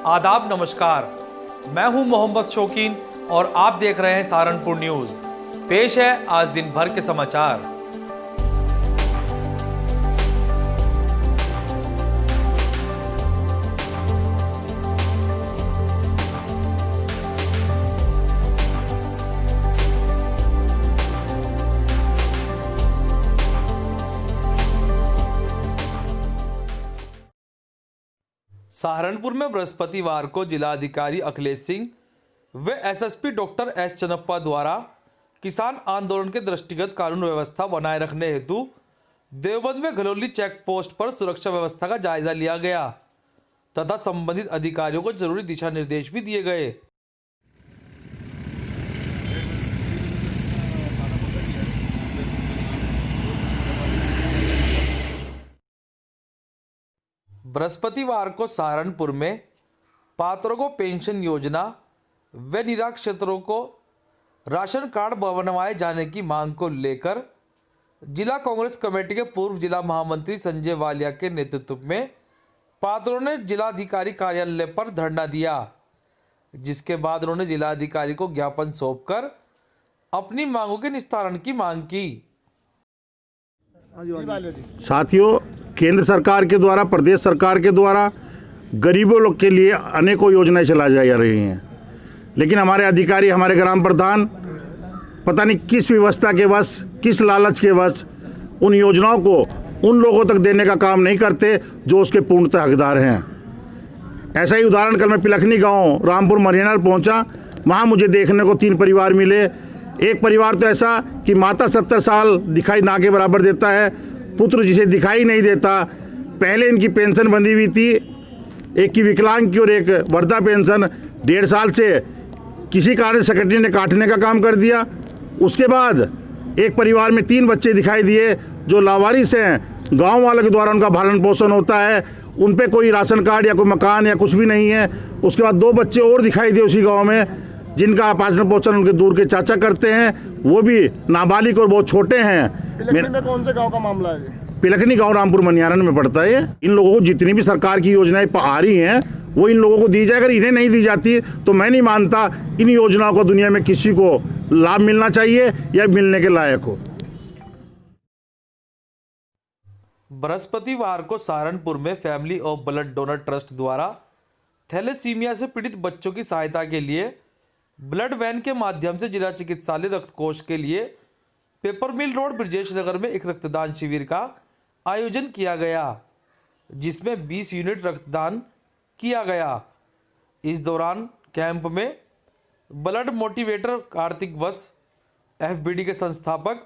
आदाब, नमस्कार। मैं हूं मोहम्मद शौकीन और आप देख रहे हैं सहारनपुर न्यूज। पेश है आज दिन भर के समाचार। सहारनपुर में बृहस्पतिवार को जिलाधिकारी अखिलेश सिंह व एसएसपी डॉक्टर एस चन्नप्पा द्वारा किसान आंदोलन के दृष्टिगत कानून व्यवस्था बनाए रखने हेतु देवबंद में घलोली चेक पोस्ट पर सुरक्षा व्यवस्था का जायजा लिया गया तथा संबंधित अधिकारियों को जरूरी दिशा निर्देश भी दिए गए। बृहस्पतिवार को सहारनपुर में पात्रों को पेंशन योजना व निराक्षतरों को राशन कार्ड बनवाए जाने की मांग को लेकर जिला कांग्रेस कमेटी के पूर्व जिला महामंत्री संजय वालिया के नेतृत्व में पात्रों ने जिलाधिकारी कार्यालय पर धरना दिया, जिसके बाद उन्होंने जिलाधिकारी को ज्ञापन सौंपकर अपनी मांगों के निस्तारण की मांग की। साथियों, केंद्र सरकार के द्वारा, प्रदेश सरकार के द्वारा गरीबों लोग के लिए अनेकों योजनाएं चलाई जा रही हैं, लेकिन हमारे अधिकारी, हमारे ग्राम प्रधान पता नहीं किस व्यवस्था के वश, किस लालच के वश उन योजनाओं को उन लोगों तक देने का काम नहीं करते जो उसके पूर्णतः हकदार हैं। ऐसा ही उदाहरण कल मैं पिलखनी गांव रामपुर मरियाना पहुंचा। वहां मुझे देखने को 3 परिवार मिले। एक परिवार तो ऐसा कि माता 70 साल दिखाई ना के बराबर देता है, पुत्र जिसे दिखाई नहीं देता। पहले इनकी पेंशन बंधी हुई थी, एक की विकलांग की और एक वृद्धा पेंशन 1.5 साल से किसी कारण सेक्रेटरी ने काटने का काम कर दिया। उसके बाद एक परिवार में 3 बच्चे दिखाई दिए जो लावारिस हैं, गांव वालों के द्वारा उनका भरण पोषण होता है, उन पे कोई राशन कार्ड या कोई मकान या कुछ भी नहीं है। उसके बाद 2 बच्चे और दिखाई दिए उसी गाँव में जिनका पालन पोषण उनके दूर के चाचा करते हैं, वो भी नाबालिग और बहुत छोटे हैं। पिलखनी में कौन से गांव का मामला है? पिलखनी गांव रामपुर मनियारन में पड़ता है। इन लोगों को जितनी भी सरकार की योजनाएं आ रही हैं वो इन लोगों को दी जाए। अगर इन्हें नहीं दी जाती तो मैं नहीं मानता इन योजनाओं को दुनिया में किसी को लाभ मिलना चाहिए या मिलने के लायक हो। बृहस्पतिवार को सहारनपुर में family of blood donor trust द्वारा थैलेसीमिया से पीड़ित बच्चों की सहायता के लिए ब्लड वैन के माध्यम से जिला चिकित्सालय रक्त कोष के लिए पेपर मिल रोड ब्रजेश नगर में एक रक्तदान शिविर का आयोजन किया गया, जिसमें 20 यूनिट रक्तदान किया गया। इस दौरान कैंप में ब्लड मोटिवेटर कार्तिक वत्स, एफबीडी के संस्थापक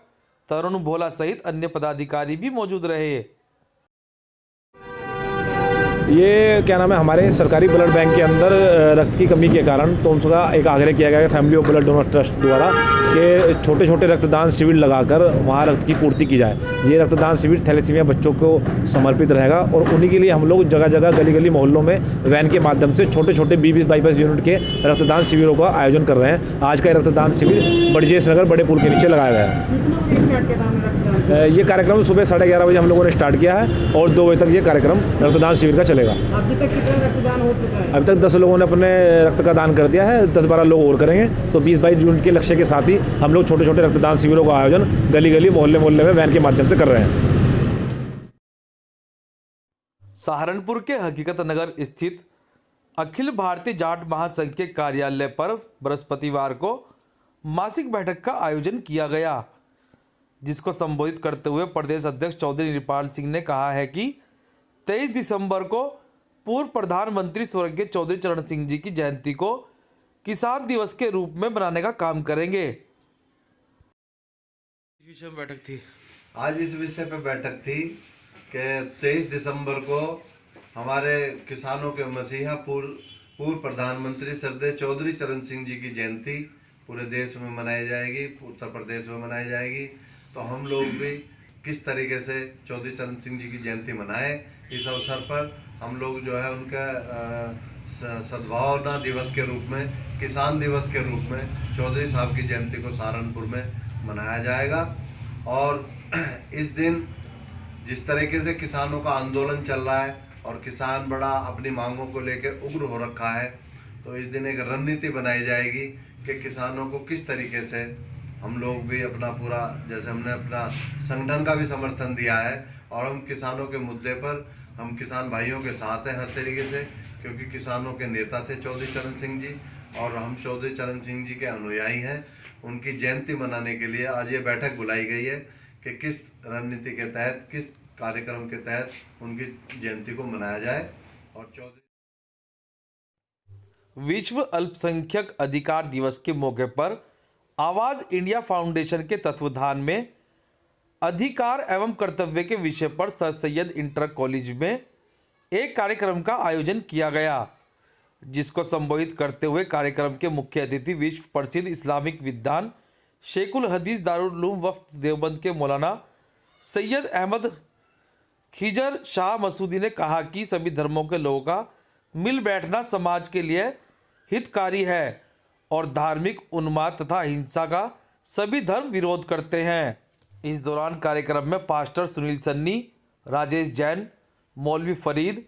तरुण भोला सहित अन्य पदाधिकारी भी मौजूद रहे। ये क्या नाम है, हमारे सरकारी ब्लड बैंक के अंदर रक्त की कमी के कारण तो उनका एक आग्रह किया गया है family of blood donor trust द्वारा कि छोटे छोटे रक्तदान शिविर लगाकर वहाँ रक्त की पूर्ति की जाए। ये रक्तदान शिविर थैलेसीमिया बच्चों को समर्पित रहेगा और उन्हीं के लिए हम लोग जगह जगह गली गली मोहल्लों में वैन के माध्यम से छोटे छोटे 20-22 यूनिट के रक्तदान शिविरों का आयोजन कर रहे हैं। आज का रक्तदान शिविर ब्रजेश नगर बड़े पुल के नीचे लगाया गया है। ये कार्यक्रम सुबह 11:30 बजे हम लोगों ने स्टार्ट किया है और 2 बजे तक ये कार्यक्रम रक्तदान शिविर का चलेगा। अभी तक कितना रक्तदान हो चुका है? अभी तक 10 लोगों ने अपने रक्त का दान कर दिया है, 10-12 लोग और करेंगे, तो 20-22 यूनिट के लक्ष्य के साथ ही हम लोग छोटे छोटे रक्तदान शिविरों का आयोजन गली गली मोहल्ले मोहल्ले में वैन के माध्यम से कर रहे हैं। सहारनपुर के हकीकत नगर स्थित अखिल भारतीय जाट महासंघ के कार्यालय पर बृहस्पतिवार को मासिक बैठक का आयोजन किया गया, जिसको संबोधित करते हुए प्रदेश अध्यक्ष चौधरी निरपाल सिंह ने कहा है कि 23 दिसंबर को पूर्व प्रधानमंत्री स्वर्गीय चौधरी चरण सिंह जी की जयंती को किसान दिवस के रूप में बनाने का काम करेंगे। इस विषय में बैठक थी। आज इस विषय पर बैठक थी कि 23 दिसंबर को हमारे किसानों के मसीहा पूर्व प्रधानमंत्री श्रद्धेय चौधरी चरण सिंह जी की जयंती पूरे देश में मनाई जाएगी, उत्तर प्रदेश में मनाई जाएगी। तो हम लोग भी किस तरीके से चौधरी चरण सिंह जी की जयंती मनाएं, इस अवसर पर हम लोग जो है उनका सद्भावना दिवस के रूप में, किसान दिवस के रूप में चौधरी साहब की जयंती को सहारनपुर में मनाया जाएगा। और इस दिन जिस तरीके से किसानों का आंदोलन चल रहा है और किसान बड़ा अपनी मांगों को लेकर उग्र हो रखा है। तो इस दिन एक रणनीति बनाई जाएगी कि किसानों को किस तरीके से हम लोग भी अपना पूरा, जैसे हमने अपना संगठन का भी समर्थन दिया है और हम किसानों के मुद्दे पर हम किसान भाइयों के साथ हैं हर तरीके से, क्योंकि किसानों के नेता थे चौधरी चरण सिंह जी और हम चौधरी चरण सिंह जी के अनुयायी हैं। उनकी जयंती मनाने के लिए आज ये बैठक बुलाई गई है कि किस रणनीति के तहत, किस कार्यक्रम के तहत उनकी जयंती को मनाया जाए। और विश्व अल्पसंख्यक अधिकार दिवस के मौके पर आवाज इंडिया फाउंडेशन के तत्वाधान में अधिकार एवं कर्तव्य के विषय पर सर सैयद इंटर कॉलेज में एक कार्यक्रम का आयोजन किया गया, जिसको संबोधित करते हुए कार्यक्रम के मुख्य अतिथि विश्व प्रसिद्ध इस्लामिक विद्वान शेखुल हदीस दारुल उलूम वफ्द देवबंद के मौलाना सैयद अहमद खिजर शाह मसूदी ने कहा कि सभी धर्मों के लोगों का मिल बैठना समाज के लिए हितकारी है और धार्मिक उन्माद तथा हिंसा का सभी धर्म विरोध करते हैं। इस दौरान कार्यक्रम में पास्टर सुनील सन्नी, राजेश जैन, मौलवी फरीद,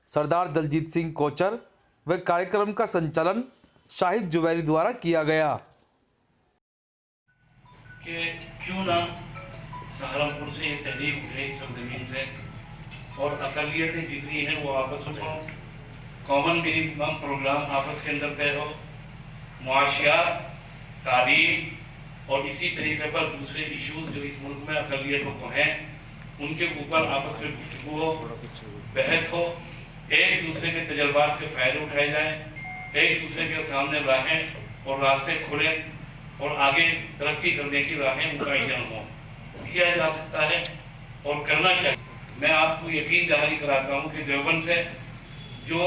सरदार दलजीत सिंह कोचर व कार्यक्रम का संचालन शाहिद जुबैरी द्वारा किया गया। कि क्यों ना सहारनपुर से ये तहरीक उठे इस सरजमीन से और अकलियतें जितनी हैं वो आपस में कॉमन मिनिमम प्रोग्राम आपस के अंदर तय हो, मुआशियात, तालीम और इसी तरीके पर दूसरे इश्यूज जो इस मुल्क में अकलियतों को हैं उनके ऊपर आपस में गुफ्तगू हो, बहस हो, एक दूसरे के तजर्बात से फ़ायदे उठाए जाएं, एक दूसरे के सामने राहें और रास्ते खुले और आगे तरक्की करने की राहें मुतय्यन हों, किया जा सकता है और करना चाहिए। मैं आपको यकीन दहानी कराता हूँ कि देवबंद से जो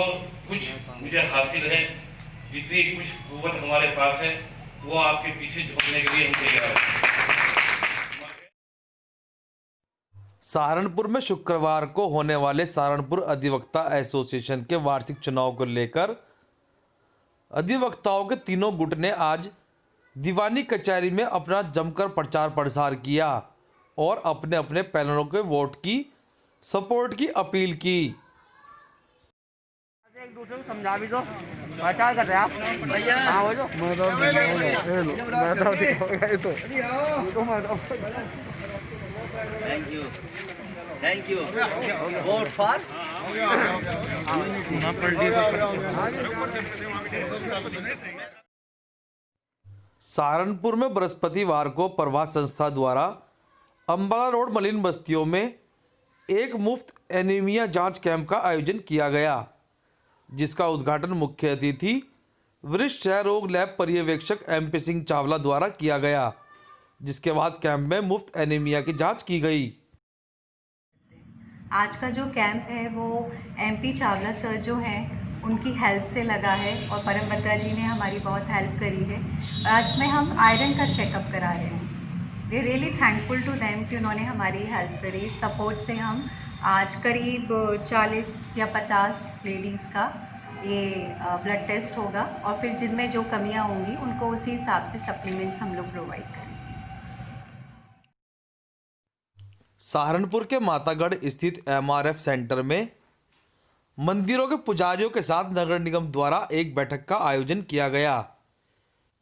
कुछ मुझे हासिल है, जितनी कुछ कुव्वत हमारे पास है, वो आपके पीछे झोंकने के लिए हम तैयार हैं। सहारनपुर में शुक्रवार को होने वाले सहारनपुर अधिवक्ता एसोसिएशन के वार्षिक चुनाव को लेकर अधिवक्ताओं के तीनों गुट ने आज दीवानी कचहरी में अपना जमकर प्रचार प्रसार किया और अपने अपने पैनलों के वोट की सपोर्ट की अपील की। एक दूसरे को समझा भी दो, प्रचार कर रहे आप भैया। हाँ बोलो। Thank you won't for Saharanpur में बृहस्पतिवार को प्रवास संस्था द्वारा अम्बाला रोड मलिन बस्तियों में एक मुफ्त एनीमिया जांच कैंप का आयोजन किया गया, जिसका उद्घाटन मुख्य अतिथि वरिष्ठ क्षय रोग लैब पर्यवेक्षक MP सिंह चावला द्वारा किया गया, जिसके बाद कैंप में मुफ्त एनीमिया की जांच की गई। आज का जो कैंप है वो MP चावला सर जो हैं उनकी हेल्प से लगा है और परम बत्रा जी ने हमारी बहुत हेल्प करी है। आज में हम आयरन का चेकअप करा रहे हैं। We really thankful to them कि उन्होंने हमारी हेल्प करी। सपोर्ट से हम आज करीब 40 या 50 लेडीज़ का ये ब्लड टेस्ट होगा और फिर जिनमें जो कमियां होंगी उनको उसी हिसाब से सप्लीमेंट्स हम लोग प्रोवाइड करेंगे। सहारनपुर के मातागढ़ स्थित MRF सेंटर में मंदिरों के पुजारियों के साथ नगर निगम द्वारा एक बैठक का आयोजन किया गया,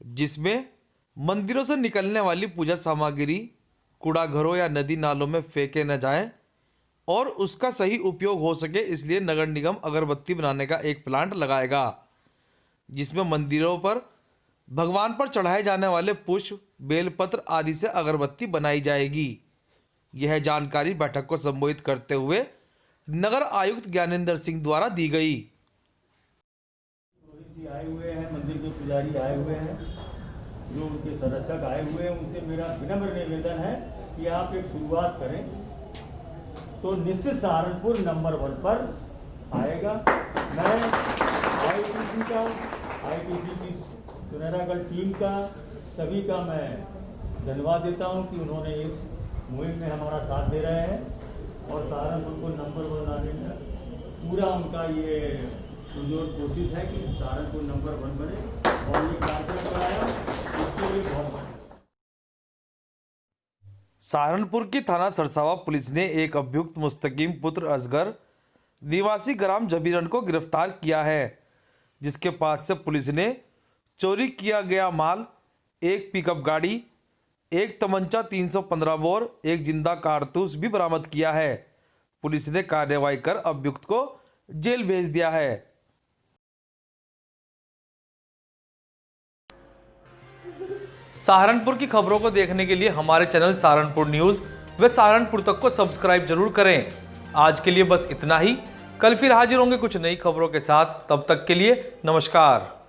जिसमें मंदिरों से निकलने वाली पूजा सामग्री कूड़ा घरों या नदी नालों में फेंके न जाएं और उसका सही उपयोग हो सके, इसलिए नगर निगम अगरबत्ती बनाने का एक प्लांट लगाएगा, जिसमें मंदिरों पर भगवान पर चढ़ाए जाने वाले पुष्प, बेलपत्र आदि से अगरबत्ती बनाई जाएगी। यह जानकारी बैठक को संबोधित करते हुए नगर आयुक्त ज्ञानेंद्र सिंह द्वारा दी गई। आए हुए हैं, मंदिर के पुजारी आए हुए हैं, जो उनके संरक्षक आए हुए हैं, उनसे मेरा विनम्र निवेदन है कि आप एक शुरुआत करें तो निश्चित सहारनपुर नंबर 1 पर आएगा। मैं ITC की सुनहरागढ़ टीम का, सभी का मैं धन्यवाद देता हूं कि उन्होंने इस मुहिम में हमारा साथ दे रहे हैं और सहारनपुर को नंबर 1 लाने में पूरा उनका ये पुरजोर कोशिश है कि सहारनपुर नंबर 1 बने और ये कार्यक्रम कराया, इसके लिए बहुत बड़ा। सहारनपुर की थाना सरसावा पुलिस ने एक अभियुक्त मुस्तकीम पुत्र असगर निवासी ग्राम जबीरन को गिरफ्तार किया है, जिसके पास से पुलिस ने चोरी किया गया माल, एक पिकअप गाड़ी, एक तमंचा 315 बोर, एक जिंदा कारतूस भी बरामद किया है। पुलिस ने कार्रवाई कर अभियुक्त को जेल भेज दिया है। सहारनपुर की खबरों को देखने के लिए हमारे चैनल सहारनपुर न्यूज़ व सहारनपुर तक को सब्सक्राइब जरूर करें। आज के लिए बस इतना ही। कल फिर हाजिर होंगे कुछ नई खबरों के साथ। तब तक के लिए नमस्कार।